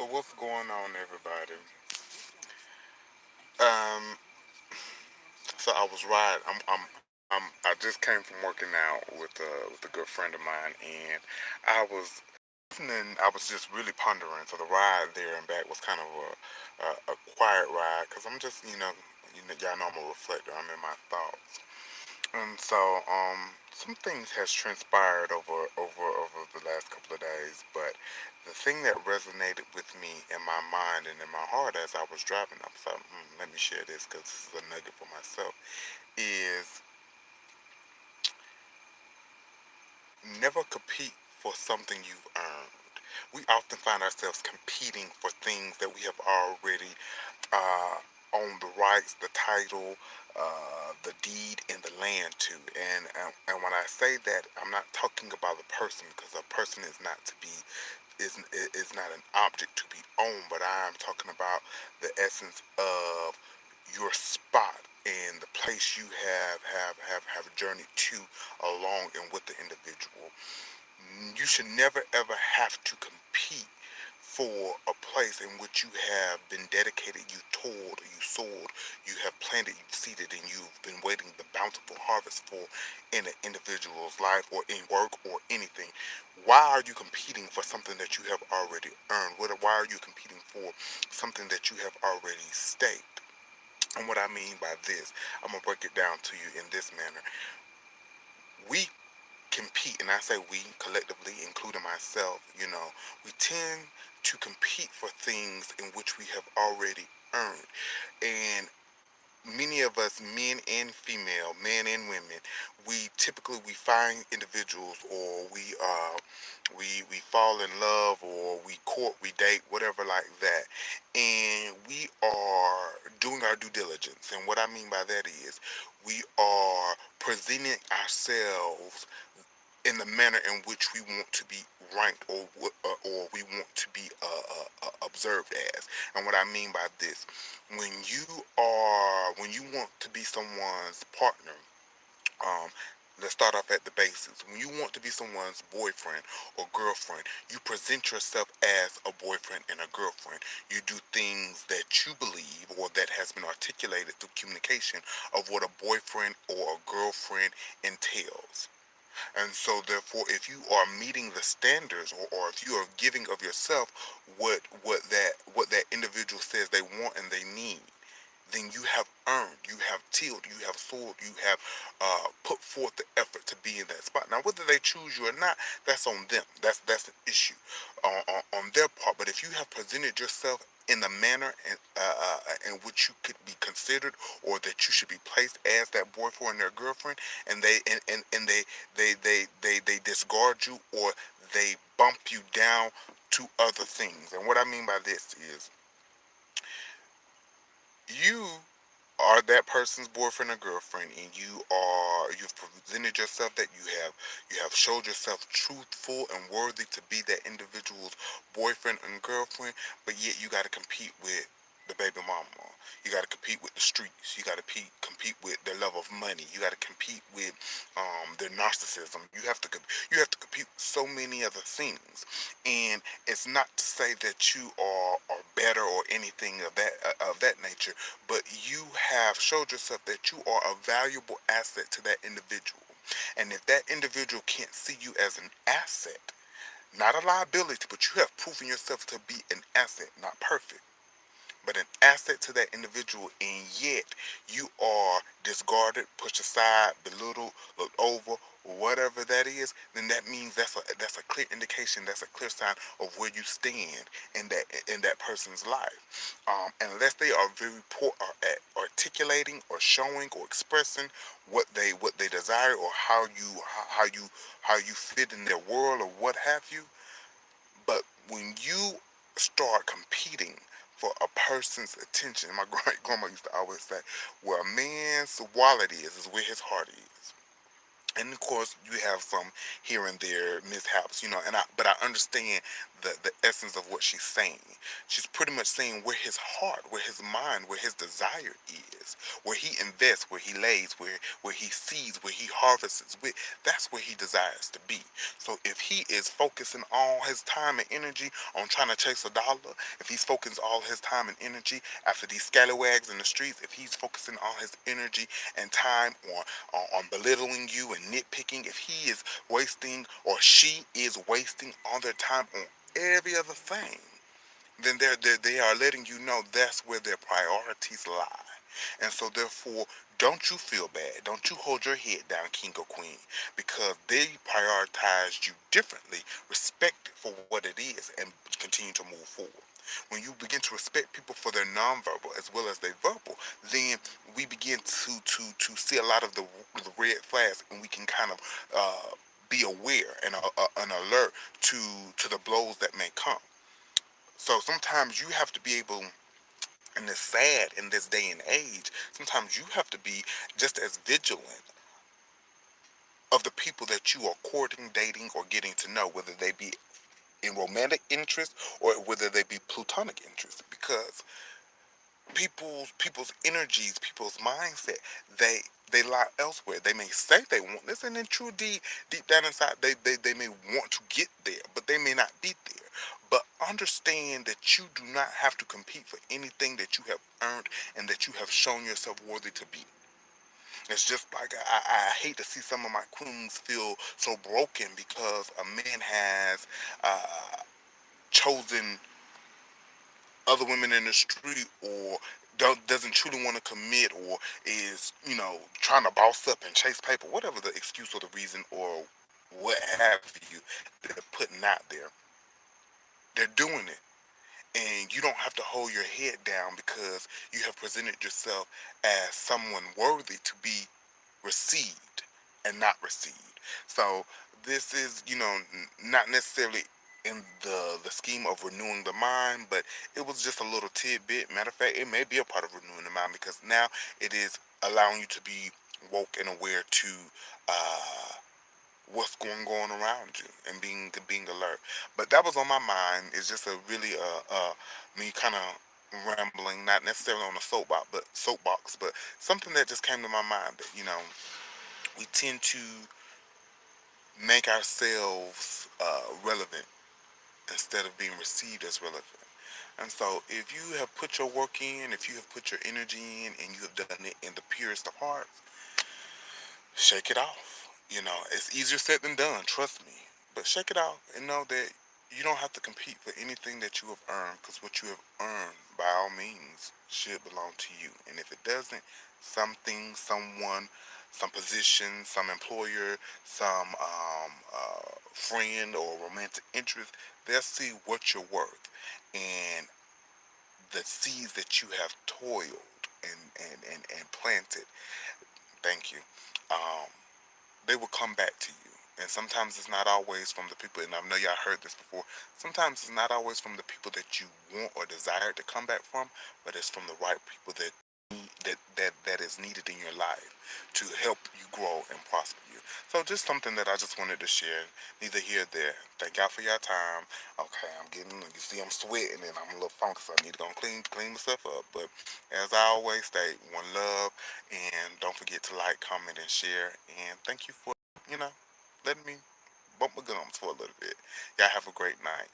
So what's going on, everybody? Um, so I was right. I just came from working out with a good friend of mine, and I was listening. I was just really pondering. So the ride there and back was kind of a quiet ride because I'm just y'all know I'm a reflector. I'm in my thoughts. And so, some things has transpired over the last couple of days, but the thing that resonated with me in my mind and in my heart as I was driving, I was like, let me share this because this is a nugget for myself. Is never compete for something you've earned. We often find ourselves competing for things that we have already uh, own the rights, the title, the deed, and the land to. And when I say that, I'm not talking about a person because a person is not to be is not an object to be owned, but I am talking about the essence of your spot and the place you have journeyed to along and with the individual. You should never ever have to compete for a place in which you have been dedicated, you toiled, you sold, you have planted, you've seeded, and you've been waiting the bountiful harvest for in an individual's life or in work or anything. Why are you competing for something that you have already earned? Why are you competing for something that you have already staked? And what I mean by this, I'm gonna break it down to you in this manner. We compete, and I say we collectively, including myself, we tend to compete for things in which we have already earned. And many of us, men and female, men and women, we find individuals, or we fall in love, or we court, we date, whatever like that, and we are doing our due diligence. And what I mean by that is we are presenting ourselves in the manner in which we want to be ranked, or we want to be observed as. And what I mean by this, when you want to be someone's partner, um, let's start off at the basics. When you want to be someone's boyfriend or girlfriend, you present yourself as a boyfriend and a girlfriend. You do things that you believe or that has been articulated through communication of what a boyfriend or a girlfriend entails. And so, therefore, if you are meeting the standards, or if you are giving of yourself what that individual says they want and they need, then you have earned, you have tilled, you have soiled, you have put forth the effort to be in that spot. Now, whether they choose you or not, that's on them. That's an issue on their part. But if you have presented yourself in the manner in which you could be considered, or that you should be placed as that boyfriend or their girlfriend, and they discard you, or they bump you down to other things. And what I mean by this is you are that person's boyfriend or girlfriend, and you've presented yourself that you have showed yourself truthful and worthy to be that individual's boyfriend and girlfriend, but yet you got to compete with the baby mama. You got to compete with the streets. You got to compete with their love of money. You got to compete with their narcissism. You have to compete with so many other things. And it's not to say that you are better or anything of that nature, but you have showed yourself that you are a valuable asset to that individual. And if that individual can't see you as an asset, not a liability, but you have proven yourself to be an asset, not perfect, but an asset to that individual, and yet you are discarded, pushed aside, belittled, looked over, whatever that is, then that means that's a clear indication, that's a clear sign of where you stand in that person's life. Unless they are very poor at articulating or showing or expressing what they desire, or how you fit in their world, or what have you. But when you start competing for a person's attention, my great grandma used to always say, "Where a man's wallet is where his heart is." And of course you have some here and there mishaps, and I understand the essence of what she's saying. She's pretty much saying where his heart, where his mind, where his desire is, where he invests, where he lays, where he sees, where he harvests with, that's where he desires to be. So if he is focusing all his time and energy on trying to chase a dollar, if he's focusing all his time and energy after these scallywags in the streets, if he's focusing all his energy and time on belittling you and nitpicking, if he is wasting or she is wasting all their time on every other thing, then they are letting you know that's where their priorities lie. And so therefore, don't you feel bad. Don't you hold your head down, king or queen, because they prioritized you differently. Respect it for what it is and continue to move forward. When you begin to respect people for their nonverbal as well as their verbal, then we begin to see a lot of the red flags, and we can kind of be aware and alert to the blows that may come. So sometimes you have to be able, and it's sad in this day and age, sometimes you have to be just as vigilant of the people that you are courting, dating, or getting to know, whether they be in romantic interest or whether they be platonic interest, because people's energies, people's mindset, they lie elsewhere. They may say they want this, and in true deep down inside, they may want to get there, but they may not be there. But understand that you do not have to compete for anything that you have earned and that you have shown yourself worthy to be. It's just like I hate to see some of my queens feel so broken because a man has chosen other women in the street, or doesn't truly want to commit, or is trying to boss up and chase paper, whatever the excuse or the reason or what have you they're putting out there. They're doing it, and you don't have to hold your head down because you have presented yourself as someone worthy to be received and not received. So this is, not necessarily in the scheme of renewing the mind, but it was just a little tidbit. Matter of fact, it may be a part of renewing the mind because now it is allowing you to be woke and aware to uh, what's going around you and being alert. But that was on my mind. It's just a really me kind of rambling, not necessarily on a soapbox, but something that just came to my mind that we tend to make ourselves relevant instead of being received as relevant. And so, if you have put your work in, if you have put your energy in, and you have done it in the purest of hearts, shake it off. It's easier said than done, trust me. But shake it off and know that you don't have to compete for anything that you have earned, because what you have earned, by all means, should belong to you. And if it doesn't, something, someone, some position, some employer, some friend or romantic interest, they'll see what you're worth. And the seeds that you have toiled and planted, thank you, um, they will come back to you. And sometimes it's not always from the people, and I know y'all heard this before, sometimes it's not always from the people that you want or desire to come back from, but it's from the right people that is needed in your life to help you grow and prosper you. So just something that I just wanted to share, neither here nor there. Thank y'all for your time. Okay, you see I'm sweating and I'm a little funky, so I need to go and clean myself up. But as I always say, one love, and don't forget to like, comment, and share. And thank you for, letting me bump my gums for a little bit. Y'all have a great night.